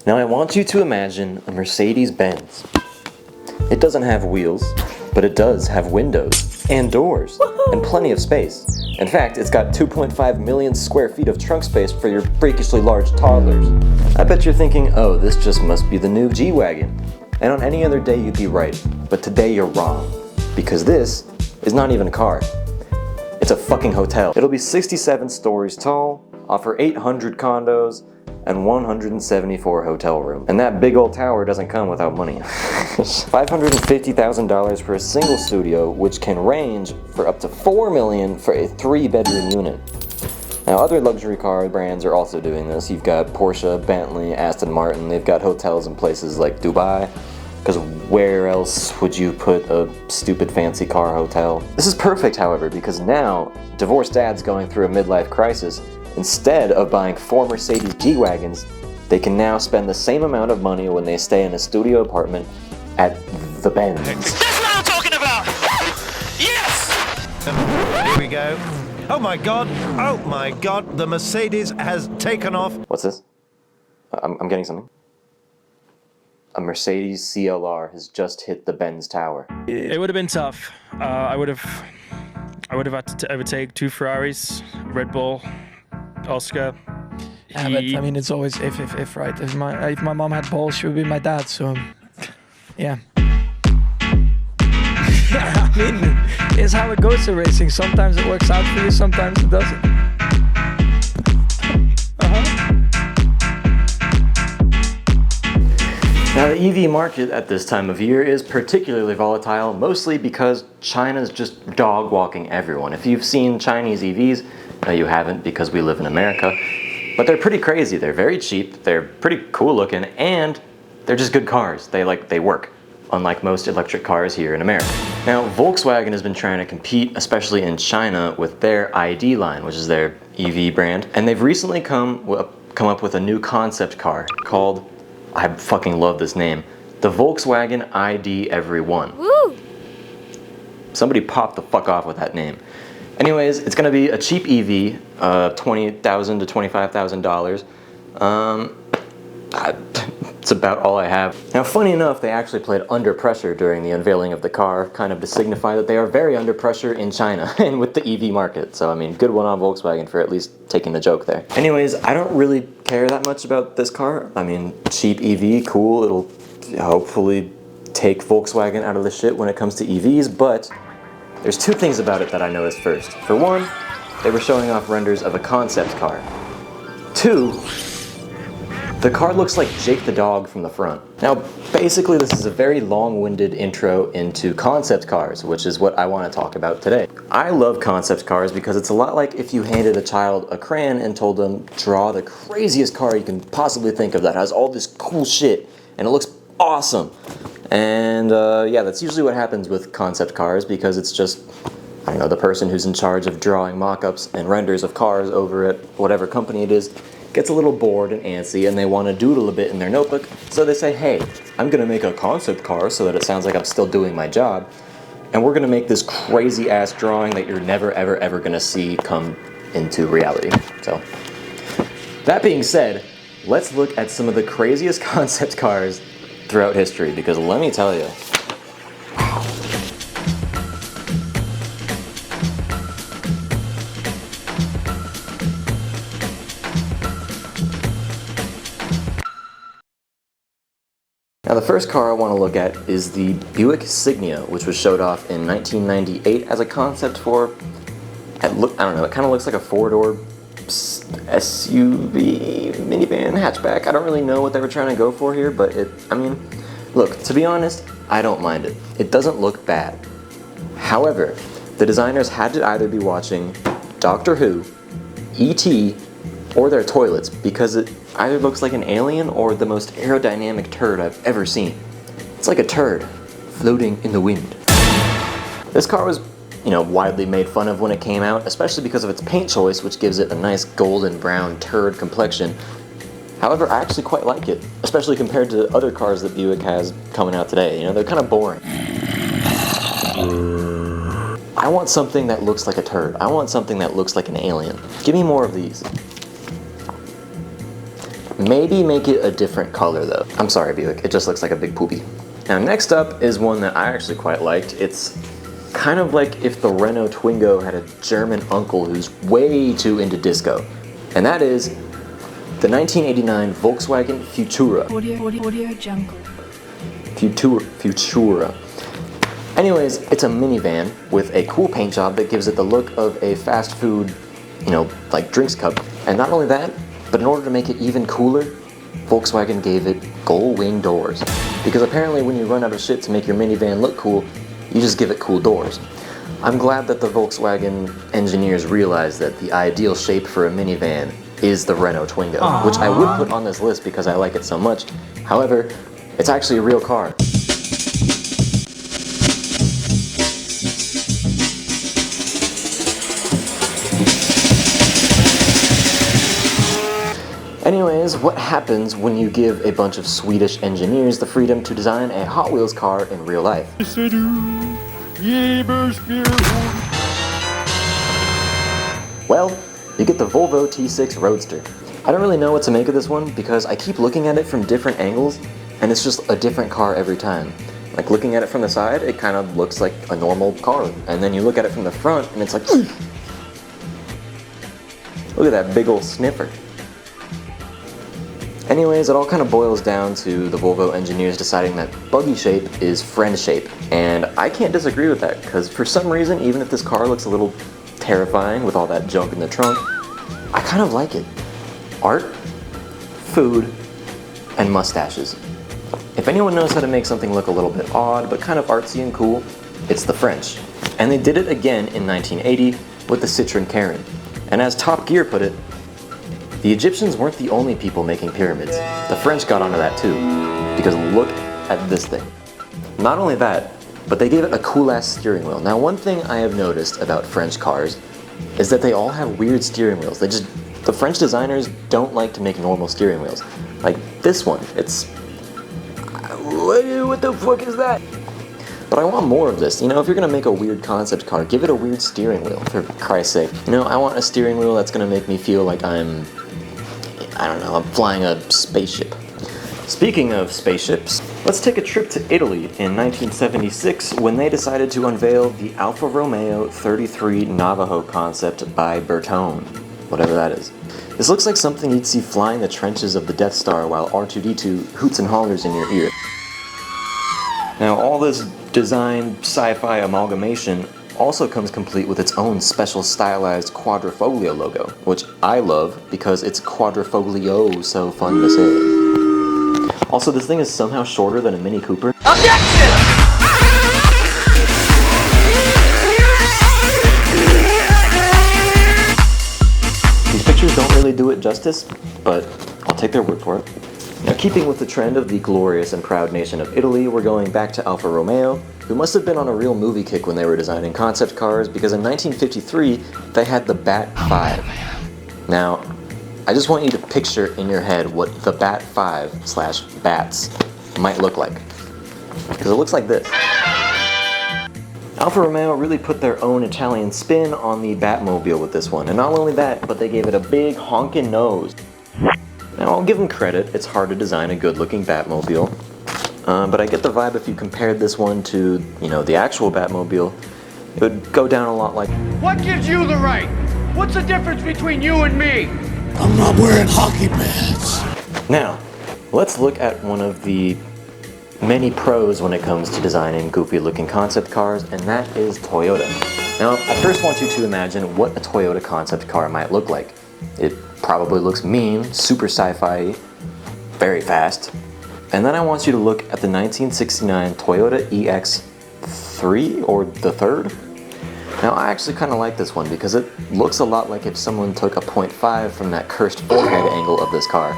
Now I want you to imagine a Mercedes Benz. It doesn't have wheels, but it does have windows and doors and plenty of space. In fact, it's got 2.5 million square feet of trunk space for your freakishly large toddlers. I bet you're thinking, oh, this just must be the new G-Wagon. And on any other day you'd be right, but today you're wrong. Because this is not even a car. It's a fucking hotel. It'll be 67 stories tall, offer 800 condos, and 174 hotel rooms. And that big old tower doesn't come without money. $550,000 for a single studio, which can range for up to $4 million for a 3-bedroom unit. Now, other luxury car brands are also doing this. You've got Porsche, Bentley, Aston Martin. They've got hotels in places like Dubai, because where else would you put a stupid fancy car hotel? This is perfect, however, because now divorced dads going through a midlife crisis, instead of buying 4 Mercedes G-Wagons, they can now spend the same amount of money when they stay in a studio apartment at the Benz. That's what I'm talking about! Yes! Here we go. Oh my god, the Mercedes has taken off. What's this? I'm getting something. A Mercedes CLR has just hit the Benz tower. It would have been tough. I would have had to overtake 2 Ferraris, Red Bull, Oscar. Yeah, but I mean, it's always if, right? If my mom had balls, she would be my dad, so yeah. I mean, it's how it goes to racing. Sometimes it works out for you, sometimes it doesn't. Now, the EV market at this time of year is particularly volatile, mostly because China's just dog-walking everyone. If you've seen Chinese EVs, you haven't because we live in America, but they're pretty crazy. They're very cheap, they're pretty cool looking, and they're just good cars. They work, unlike most electric cars here in America. Now, Volkswagen has been trying to compete, especially in China, with their ID line, which is their EV brand, and they've recently come up with a new concept car called, I fucking love this name, the Volkswagen ID Everyone. Woo! Somebody pop the fuck off with that name. Anyways, it's gonna be a cheap EV, $20,000 to $25,000. It's about all I have. Now, funny enough, they actually played Under Pressure during the unveiling of the car, kind of to signify that they are very under pressure in China and with the EV market. So, I mean, good one on Volkswagen for at least taking the joke there. Anyways, I don't really care that much about this car. I mean, cheap EV, cool. It'll hopefully take Volkswagen out of the shit when it comes to EVs, but there's 2 things about it that I noticed first. For one, they were showing off renders of a concept car. 2, the car looks like Jake the dog from the front. Now, basically this is a very long-winded intro into concept cars, which is what I want to talk about today. I love concept cars because it's a lot like if you handed a child a crayon and told them, draw the craziest car you can possibly think of that has all this cool shit, and it looks awesome. And yeah, that's usually what happens with concept cars because it's just, I don't know, the person who's in charge of drawing mock-ups and renders of cars over at whatever company it is gets a little bored and antsy and they want to doodle a bit in their notebook, so they say, hey, I'm gonna make a concept car so that it sounds like I'm still doing my job, and we're gonna make this crazy ass drawing that you're never ever ever gonna see come into reality. So, that being said, let's look at some of the craziest concept cars throughout history, because let me tell you, now, the first car I want to look at is the Buick Signia, which was showed off in 1998 as a concept for, I don't know, it kind of looks like a 4-door SUV, minivan, hatchback. I don't really know what they were trying to go for here, but I mean, look, to be honest, I don't mind it. It doesn't look bad. However, the designers had to either be watching Doctor Who, E.T., or their toilets, because it either looks like an alien or the most aerodynamic turd I've ever seen. It's like a turd floating in the wind. This car was, widely made fun of when it came out, especially because of its paint choice, which gives it a nice golden brown turd complexion. However, I actually quite like it, especially compared to other cars that Buick has coming out today. They're kind of boring. I want something that looks like a turd. I want something that looks like an alien. Give me more of these. Maybe make it a different color though. I'm sorry, Buick, it just looks like a big poopy. Now next up is one that I actually quite liked. It's kind of like if the Renault Twingo had a German uncle who's way too into disco. And that is the 1989 Volkswagen Futura. Audio Jungle. Futura. Anyways, it's a minivan with a cool paint job that gives it the look of a fast food, like drinks cup. And not only that, but in order to make it even cooler, Volkswagen gave it gull wing doors. Because apparently when you run out of shit to make your minivan look cool, you just give it cool doors. I'm glad that the Volkswagen engineers realized that the ideal shape for a minivan is the Renault Twingo, which I would put on this list because I like it so much. However, it's actually a real car. Anyways, what happens when you give a bunch of Swedish engineers the freedom to design a Hot Wheels car in real life? Well, you get the Volvo T6 Roadster. I don't really know what to make of this one because I keep looking at it from different angles and it's just a different car every time. Like looking at it from the side, it kind of looks like a normal car. And then you look at it from the front and it's like, look at that big old sniffer. Anyways, it all kind of boils down to the Volvo engineers deciding that buggy shape is friend shape. And I can't disagree with that, because for some reason, even if this car looks a little terrifying with all that junk in the trunk, I kind of like it. Art, food, and mustaches. If anyone knows how to make something look a little bit odd, but kind of artsy and cool, it's the French. And they did it again in 1980 with the Citroën Karin. And as Top Gear put it, the Egyptians weren't the only people making pyramids. The French got onto that too, because look at this thing. Not only that, but they gave it a cool-ass steering wheel. Now, one thing I have noticed about French cars is that they all have weird steering wheels. The French designers don't like to make normal steering wheels. Like this one, it's... What the fuck is that? But I want more of this. If you're gonna make a weird concept car, give it a weird steering wheel, for Christ's sake. I want a steering wheel that's gonna make me feel like I'm flying a spaceship. Speaking of spaceships, let's take a trip to Italy in 1976 when they decided to unveil the Alfa Romeo 33 Navajo concept by Bertone, whatever that is. This looks like something you'd see flying the trenches of the Death Star while R2-D2 hoots and hollers in your ear. Now, all this design sci-fi amalgamation also comes complete with its own special stylized quadrifoglio logo, which I love because it's quadrifoglio so fun to say. Also, this thing is somehow shorter than a Mini Cooper. Objection! These pictures don't really do it justice, but I'll take their word for it. Now, keeping with the trend of the glorious and proud nation of Italy, we're going back to Alfa Romeo, who must have been on a real movie kick when they were designing concept cars, because in 1953, they had the Bat 5. Now, I just want you to picture in your head what the Bat 5/Bats might look like. Because it looks like this. Alfa Romeo really put their own Italian spin on the Batmobile with this one, and not only that, but they gave it a big honkin' nose. Now, I'll give them credit, it's hard to design a good-looking Batmobile, but I get the vibe if you compared this one to, the actual Batmobile, it would go down a lot like... What gives you the right? What's the difference between you and me? I'm not wearing hockey pads. Now, let's look at one of the many pros when it comes to designing goofy-looking concept cars, and that is Toyota. Now, I first want you to imagine what a Toyota concept car might look like. It probably looks mean, super sci-fi, very fast. And then I want you to look at the 1969 Toyota EX3 or the third. Now I actually kind of like this one because it looks a lot like if someone took a 0.5 from that cursed forehead angle of this car.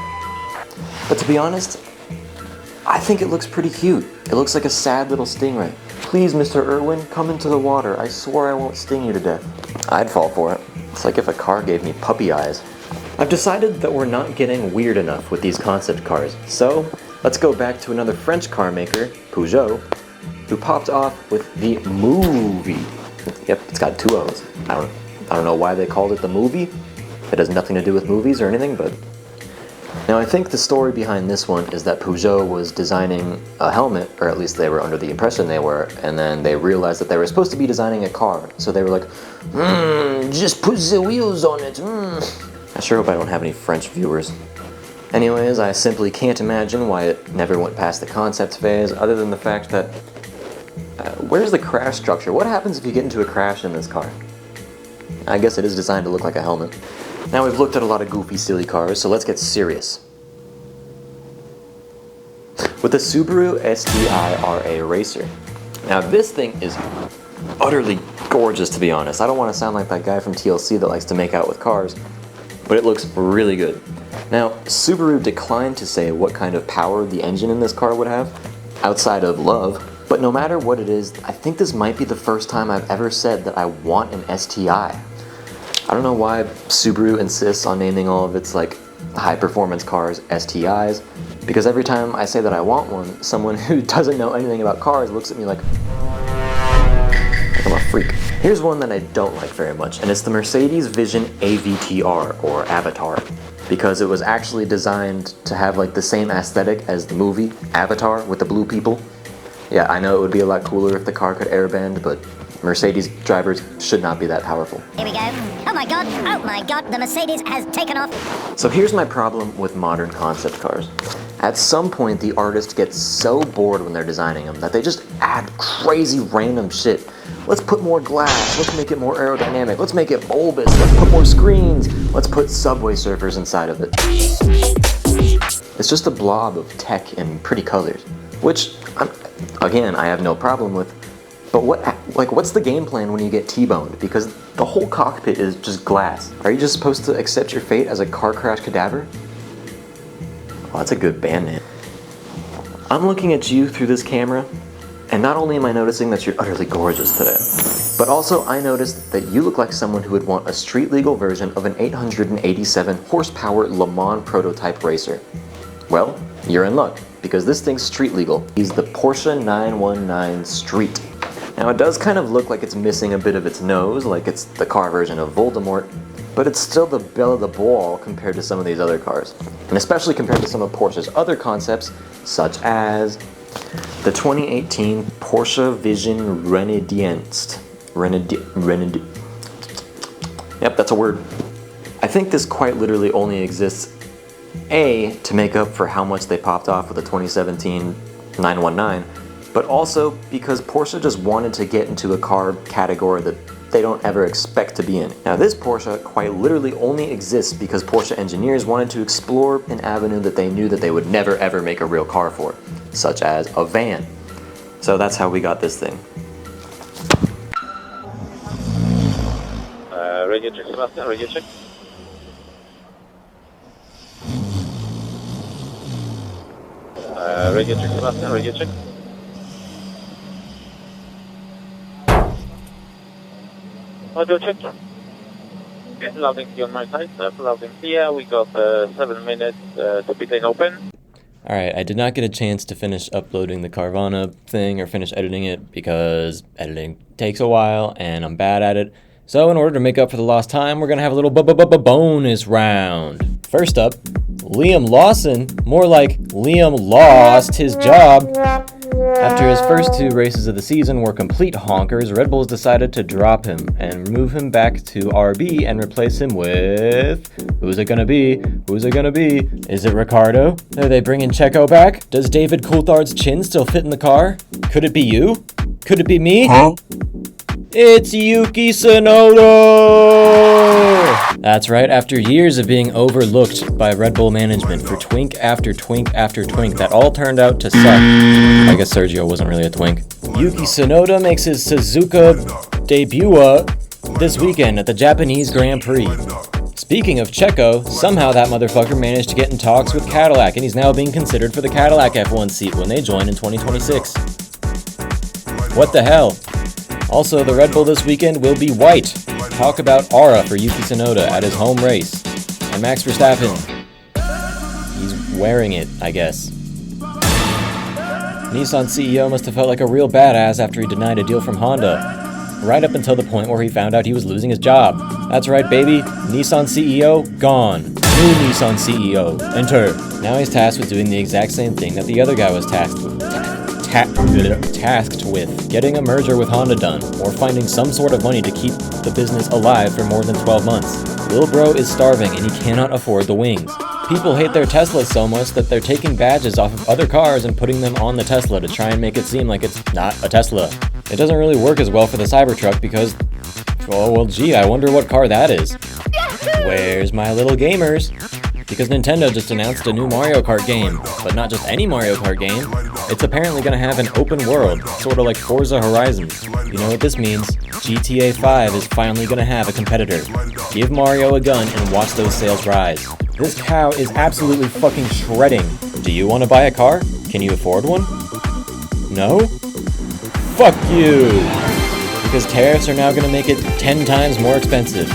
But to be honest, I think it looks pretty cute. It looks like a sad little stingray. Please, Mr. Irwin, come into the water. I swore I won't sting you to death. I'd fall for it. It's like if a car gave me puppy eyes. I've decided that we're not getting weird enough with these concept cars, so let's go back to another French car maker, Peugeot, who popped off with the Movie. Yep, it's got two O's. I don't know why they called it the Movie. It has nothing to do with movies or anything, but Now I think the story behind this one is that Peugeot was designing a helmet, or at least they were under the impression they were, and then they realized that they were supposed to be designing a car. So they were like, just put the wheels on it. I sure hope I don't have any French viewers. Anyways, I simply can't imagine why it never went past the concept phase, other than the fact that where's the crash structure? What happens if you get into a crash in this car? I guess it is designed to look like a helmet. Now we've looked at a lot of goofy, silly cars, so let's get serious. With the Subaru STI-RA Racer. Now this thing is utterly gorgeous, to be honest. I don't want to sound like that guy from TLC that likes to make out with cars, but it looks really good. Now, Subaru declined to say what kind of power the engine in this car would have, outside of love, but no matter what it is, I think this might be the first time I've ever said that I want an STI. I don't know why Subaru insists on naming all of its high-performance cars STIs, because every time I say that I want one, someone who doesn't know anything about cars looks at me like I'm a freak. Here's one that I don't like very much, and it's the Mercedes Vision AVTR, or Avatar, because it was actually designed to have the same aesthetic as the movie Avatar with the blue people. Yeah, I know it would be a lot cooler if the car could airbend, but Mercedes drivers should not be that powerful. Here we go. Oh my god, the Mercedes has taken off. So here's my problem with modern concept cars. At some point, the artist gets so bored when they're designing them that they just add crazy random shit. Let's put more glass, let's make it more aerodynamic, let's make it bulbous, let's put more screens, let's put Subway Surfers inside of it. It's just a blob of tech and pretty colors, which, again, I have no problem with. But what's the game plan when you get T-boned? Because the whole cockpit is just glass. Are you just supposed to accept your fate as a car crash cadaver? Oh, that's a good band name. I'm looking at you through this camera, and not only am I noticing that you're utterly gorgeous today, but also I noticed that you look like someone who would want a street-legal version of an 887 horsepower Le Mans prototype racer. Well, you're in luck, because this thing's street legal. He's the Porsche 919 Street. Now it does kind of look like it's missing a bit of its nose, like it's the car version of Voldemort, but it's still the belle of the ball compared to some of these other cars. And especially compared to some of Porsche's other concepts, such as the 2018 Porsche Vision Renadienst. Yep, that's a word. I think this quite literally only exists A, to make up for how much they popped off with the 2017 919, but also because Porsche just wanted to get into a car category that they don't ever expect to be in. Now this Porsche quite literally only exists because Porsche engineers wanted to explore an avenue that they knew that they would never ever make a real car for, such as a van. So that's how we got this thing. Radio check, Sebastian, radio check. Radio check, Sebastian, radio check. Audio check. Okay, loud and clear on my side, loud and clear. We got 7 minutes to be lane open. Alright, I did not get a chance to finish uploading the Carvana thing or finish editing it because editing takes a while and I'm bad at it. So in order to make up for the lost time, we're going to have a little bonus round. First up, Liam Lawson, more like Liam lost his job. After his first 2 races of the season were complete honkers, Red Bull's decided to drop him and move him back to RB and replace him with... Who's it gonna be? Who's it gonna be? Is it Ricardo? Are they bringing Checo back? Does David Coulthard's chin still fit in the car? Could it be you? Could it be me? Huh? It's Yuki Tsunoda! That's right, after years of being overlooked by Red Bull management for twink after twink after twink that all turned out to suck. I guess Sergio wasn't really a twink. Yuki Tsunoda makes his Suzuka debut this weekend at the Japanese Grand Prix. Speaking of Checo, somehow that motherfucker managed to get in talks with Cadillac and he's now being considered for the Cadillac F1 seat when they join in 2026. What the hell? Also, the Red Bull this weekend will be white. Talk about aura for Yuki Tsunoda at his home race. And Max Verstappen, he's wearing it, I guess. Nissan CEO must have felt like a real badass after he denied a deal from Honda. Right up until the point where he found out he was losing his job. That's right, baby. Nissan CEO, gone. New Nissan CEO. Enter. Now he's tasked with doing the exact same thing that the other guy was tasked with. Tasked with getting a merger with Honda done, or finding some sort of money to keep the business alive for more than 12 months. Lil Bro is starving and he cannot afford the wings. People hate their Teslas so much that they're taking badges off of other cars and putting them on the Tesla to try and make it seem like it's not a Tesla. It doesn't really work as well for the Cybertruck because, oh well gee, I wonder what car that is. Where's my little gamers? Because Nintendo just announced a new Mario Kart game, but not just any Mario Kart game. It's apparently going to have an open world, sort of like Forza Horizon. You know what this means? GTA 5 is finally going to have a competitor. Give Mario a gun and watch those sales rise. This cow is absolutely fucking shredding. Do you want to buy a car? Can you afford one? No? Fuck you! Because tariffs are now going to make it 10 times more expensive.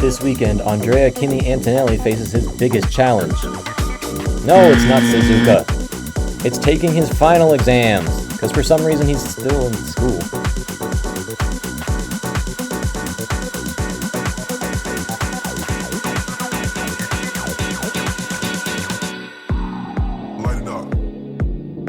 This weekend, Andrea Kimi Antonelli faces his biggest challenge. No, it's not Suzuka. It's taking his final exams, because for some reason he's still in school.